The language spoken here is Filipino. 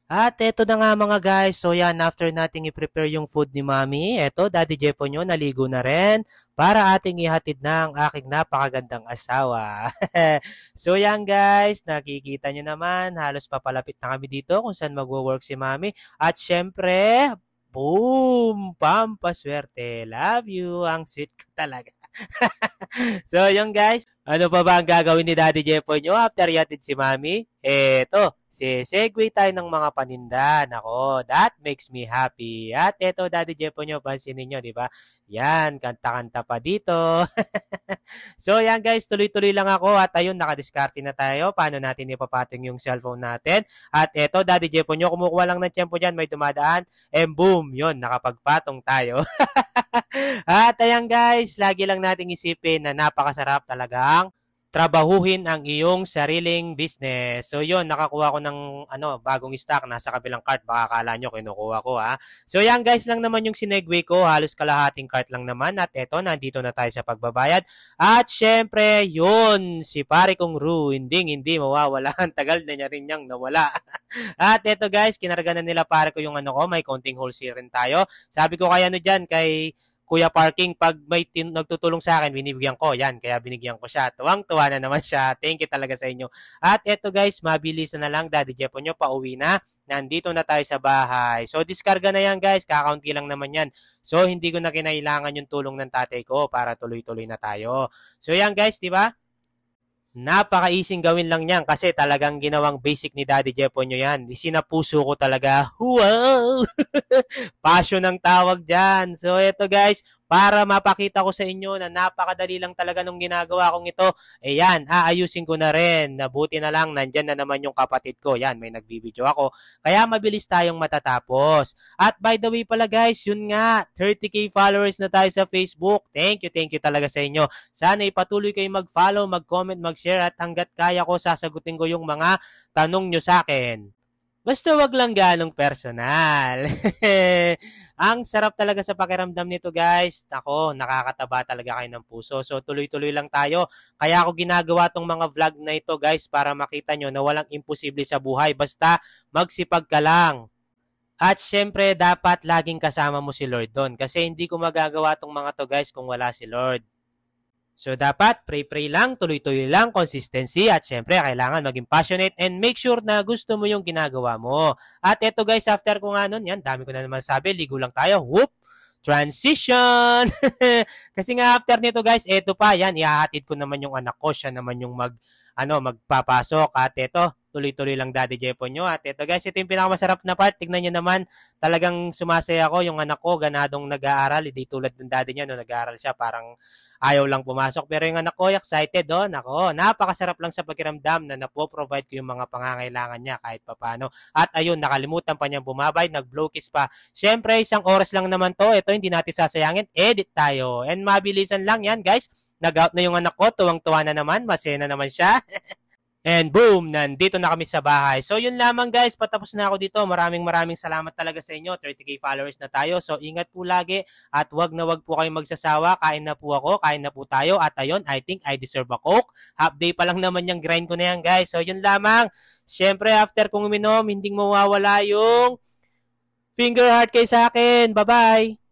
At eto na nga mga guys, so yan, after nating i-prepare yung food ni Mami, eto, Daddy Jepo nyo, naligo na rin para ating ihatid na ang aking napakagandang asawa. So yan guys, nakikita nyo naman, halos papalapit na kami dito kung saan magwo-work si Mami. At syempre, boom! Pampaswerte. Love you. Ang sweet ko talaga. So yun guys, ano pa ba ang gagawin ni Daddy Jepo nyo after yatid si Mami? Eto, segue tayo ng mga paninda. Nako, that makes me happy. At eto, Daddy Jepo nyo, pansinin nyo, di ba? Yan, kanta-kanta pa dito. So yan guys, tuloy-tuloy lang ako at ayun, nakadiskarte na tayo. Paano natin ipapatong yung cellphone natin? At eto, Daddy Jepo nyo, kumukuha lang ng tiyempo dyan, may dumadaan. And boom, yun, nakapagpatong tayo. At ayan guys, lagi lang nating isipin na napakasarap talagang trabahuhin ang iyong sariling business. So yun, nakakuha ko ng bagong stock nasa kabilang cart. Baka akala nyo kinukuha ko ha. So yan guys lang naman yung sinegway ko. Halos kalahating cart lang naman. At eto, nandito na tayo sa pagbabayad. At syempre, yun, si pare kong Ru, hindi mawawala. Tagal na niya rin niyang nawala. At eto guys, kinarga na nila pare ko yung ko. May konting holes here rin tayo. Sabi ko kay dyan, kay Kuya Parking, pag may nagtutulong sa akin, binibigyan ko. Yan, kaya binigyan ko siya. Tuwang-tuwa na naman siya. Thank you talaga sa inyo. At eto guys, mabilis na lang, Daddy Jepo nyo, pauwi na. Nandito na tayo sa bahay. So, diskarga na yan guys. Kakaunti lang naman yan. So, hindi ko na kinailangan yung tulong ng tatay ko para tuloy-tuloy na tayo. So, yan guys, di ba? Napaka-easy gawin lang niyan kasi talagang ginawang basic ni Daddy Jepo nyo yan. Sinapuso ko talaga. Wow! Passion ang tawag dyan. So, eto guys, para mapakita ko sa inyo na napakadali lang talaga nung ginagawa kong ito. Yan, aayusin ko na rin. Nabuti na lang, nandyan na naman yung kapatid ko. Yan, may nagbibideo ako. Kaya mabilis tayong matatapos. At by the way pala guys, yun nga, 30k followers na tayo sa Facebook. Thank you talaga sa inyo. Sana ipatuloy kayong mag-follow, mag-comment, mag-share at hanggat kaya ko, sasagutin ko yung mga tanong nyo sa akin. Basta wag lang ganong personal. Ang sarap talaga sa pakiramdam nito guys. Ako, nakakataba talaga kayo ng puso. So tuloy-tuloy lang tayo. Kaya ako ginagawa tong mga vlog na ito guys para makita nyo na walang imposible sa buhay. Basta magsipag ka lang. At syempre dapat laging kasama mo si Lord doon. Kasi hindi ko magagawa tong mga to guys kung wala si Lord. So dapat pray lang, tuloy-tuloy lang, consistency at syempre kailangan maging passionate and make sure na gusto mo yung ginagawa mo. At eto guys, after ko nga nun, yan, dami ko na naman sabi, ligo lang tayo, whoop, transition! Kasi nga after nito guys, eto pa, yan, ihahatid ko naman yung anak ko, siya naman yung magpapasok. At eto, tuloy-tuloy lang Daddy Jepo nyo. At eto guys, ito yung pinakamasarap na part, tignan nyo naman, talagang sumasaya ako, yung anak ko, ganadong nag-aaral, hindi tulad ng daddy niya, no, nag-aaral siya, parang ayaw lang pumasok. Pero yung anak ko, excited doon. Ako, napakasarap lang sa pakiramdam na napo-provide ko yung mga pangangailangan niya kahit papano. At ayun, nakalimutan pa niyang bumabay, nag-blow kiss pa. Siyempre, 1 oras lang naman to. Ito, hindi natin sasayangin. Edit tayo. And mabilisan lang yan, guys. Nag-out na yung anak ko. Tuwang-tuwa na naman. Masaya na naman siya. And boom, nandito na kami sa bahay. So yun lamang guys, patapos na ako dito. Maraming salamat talaga sa inyo. 30k followers na tayo. So ingat po lagi at wag na wag po kayong magsasawa. Kain na po ako, kain na po tayo. At ayun, I think I deserve a Coke. Half day pa lang naman yung grind ko na yan guys. So yun lamang. Siyempre after kong uminom, hindi mawawala yung finger heart kay sa akin. Bye-bye!